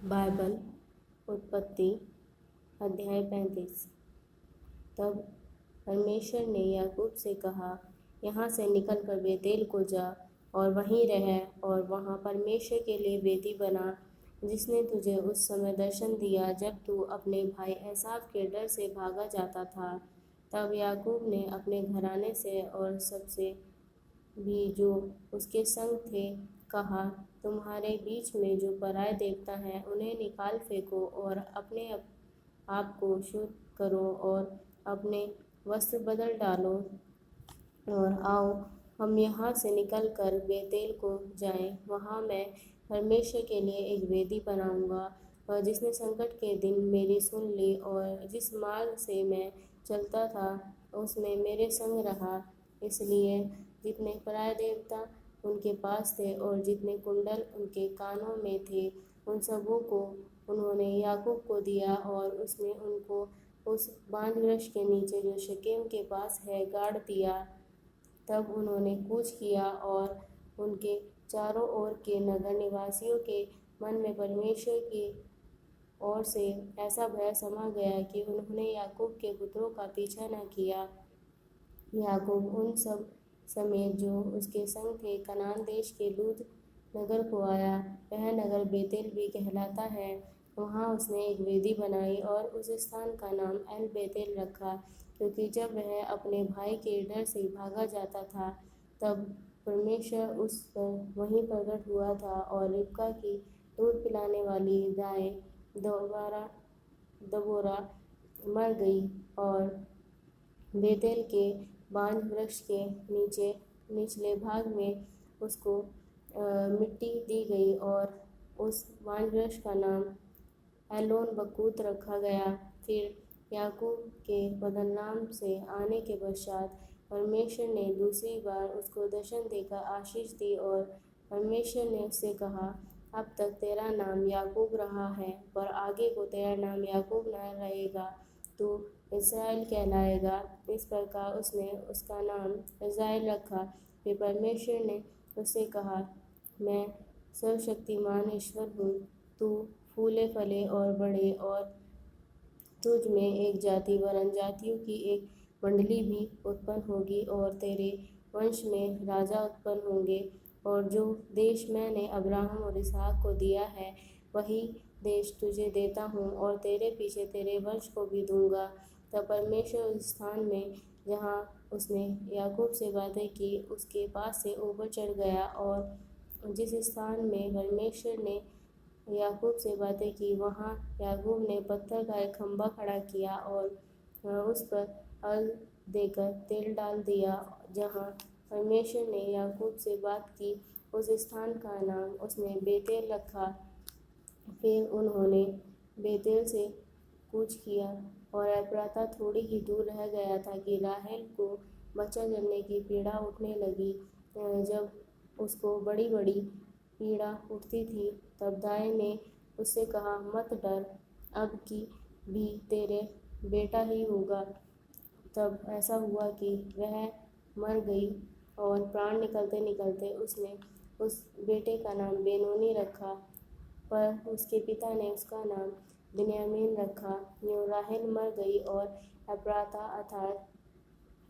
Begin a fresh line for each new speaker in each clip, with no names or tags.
Bible उत्पत्ति अध्याय 35। तब परमेश्वर ने याकूब से कहा, यहाँ से निकलकर बेतेल को जा और वहीं रह और वहाँ परमेश्वर के लिए वेदी बना, जिसने तुझे उस समय दर्शन दिया जब तू अपने भाई एसाव के डर से भागा जाता था। तब याकूब ने अपने घराने से और सबसे भी जो उसके संग थे कहा, तुम्हारे बीच में जो पराए देवता हैं उन्हें निकाल फेंको और अपने आप को शुद्ध करो और अपने वस्त्र बदल डालो और आओ हम यहाँ से निकलकर बेतेल को जाएं। वहाँ मैं परमेश्वर के लिए एक वेदी बनाऊंगा, और जिसने संकट के दिन मेरी सुन ली और जिस मार्ग से मैं चलता था उसमें मेरे संग रहा। इसलिए जितने पराए देवता उनके पास थे और जितने कुंडल उनके कानों में थे, उन सबों को उन्होंने याकूब को दिया और उसने उनको उस बांज वृक्ष के नीचे जो शकेम के पास है गाड़ दिया। तब उन्होंने कूच किया और उनके चारों ओर के नगर निवासियों के मन में परमेश्वर की ओर से ऐसा भय समा गया कि उन्होंने याकूब के पुत्रों का पीछा न किया। याकूब उन सब समेत जो उसके संग थे कनान देश के लूद नगर को आया। वह नगर बेतेल भी कहलाता है। वहाँ उसने एक वेदी बनाई और उस स्थान का नाम एल बेतेल रखा, क्योंकि जब वह अपने भाई के डर से भागा जाता था तब परमेश्वर उस पर वहीं प्रकट हुआ था। और रिबका की दूध पिलाने वाली गाय दबोरा मर गई और बेतेल के बांज वृक्ष के निचले भाग में उसको मिट्टी दी गई और उस बांज वृक्ष का नाम एलोन बकूत रखा गया। फिर याकूब के बदनाम से आने के पश्चात परमेश्वर ने दूसरी बार उसको दर्शन देकर आशीष दी और परमेश्वर ने उससे कहा, अब तक तेरा नाम याकूब रहा है, पर आगे को तेरा नाम याकूब न रहेगा, तू इस्राएल कहलाएगा। इस प्रकार उसने उसका नाम इस्राएल रखा। फिर परमेश्वर ने उससे कहा, मैं सर्वशक्तिमान ईश्वर हूँ, तू फूले फले और बढ़े और तुझ में एक जाति वरन जातियों की एक मंडली भी उत्पन्न होगी और तेरे वंश में राजा उत्पन्न होंगे। और जो देश मैंने अब्राहम और इसहाक को दिया है वही देश तुझे देता हूँ और तेरे पीछे तेरे वंश को भी दूंगा। तब परमेश्वर उस स्थान में जहाँ उसने याकूब से बातें की उसके पास से ऊपर चढ़ गया, और जिस स्थान में परमेश्वर ने याकूब से बातें की वहाँ याकूब ने पत्थर का एक खंभा खड़ा किया और उस पर अर्घ देकर तेल डाल दिया। जहाँ परमेश्वर ने याकूब से बात की उस स्थान का नाम उसने बेतेल रखा। फिर उन्होंने बेतेल से कूच किया और एप्राता थोड़ी ही दूर रह गया था कि राहेल को बच्चा जन्मने की पीड़ा उठने लगी। जब उसको बड़ी बड़ी पीड़ा उठती थी तब दाई ने उससे कहा, मत डर, अब की भी तेरे बेटा ही होगा। तब ऐसा हुआ कि वह मर गई और प्राण निकलते निकलते उसने उस बेटे का नाम बेनोनी रखा, पर उसके पिता ने उसका नाम बिन्यामीन रखा। यूँ राहेल मर गई और एप्राता अर्थात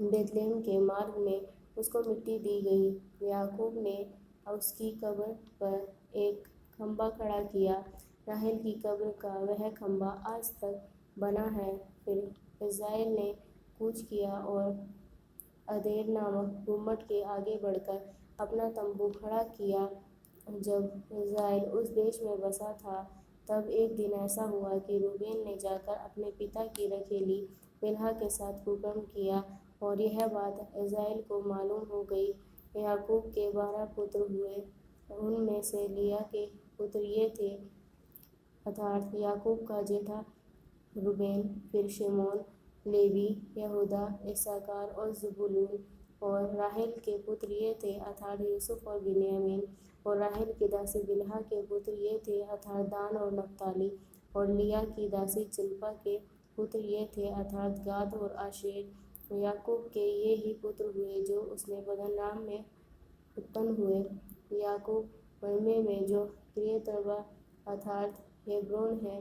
बेतलेहम के मार्ग में उसको मिट्टी दी गई। याकूब ने उसकी कब्र पर एक खंभा खड़ा किया। राहेल की कब्र का वह खंभा आज तक बना है। फिर इस्राएल ने कूच किया और अदेर नामक गुम्मट के आगे बढ़कर अपना तंबू खड़ा किया। जब इस्राएल उस देश में बसा था तब एक दिन ऐसा हुआ कि रूबेन ने जाकर अपने पिता की रखेली बिल्हा के साथ कुकर्म किया, और यह बात इस्राएल को मालूम हो गई। याकूब के 12 पुत्र हुए, उनमें से लिया के पुत्र ये थे, अर्थात याकूब का जेठा रूबेन, फिर शिमोन, लेवी, यहूदा, इस्साकार और ज़बूलून। और राहेल के पुत्र ये थे, अर्थात यूसुफ और बिन्यामीन। और राहेल की दासी बिल्हा के पुत्र ये थे, अर्थात दान और नप्ताली। और लिया की दासी जिल्पा के पुत्र ये थे, अर्थात गाद और आशेर। याकूब के ये ही पुत्र हुए जो उसने पद्दनराम में उत्पन्न हुए। याकूब मरमे में जो क्रियतर्वा अर्थात हेब्रोन है,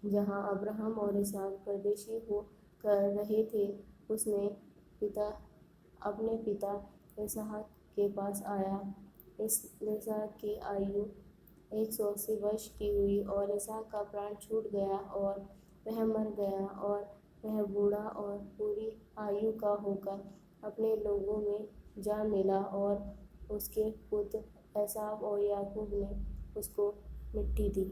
जहाँ अब्राहम और इसहाक परदेशी हो कर रहे थे। उसने अपने पिता इसहाक के पास आया। इसहाक की आयु 180 वर्ष की हुई और इसहाक का प्राण छूट गया और वह मर गया, और वह बूढ़ा और पूरी आयु का होकर अपने लोगों में जा मिला। और उसके पुत्र एसाव और याकूब ने उसको मिट्टी दी।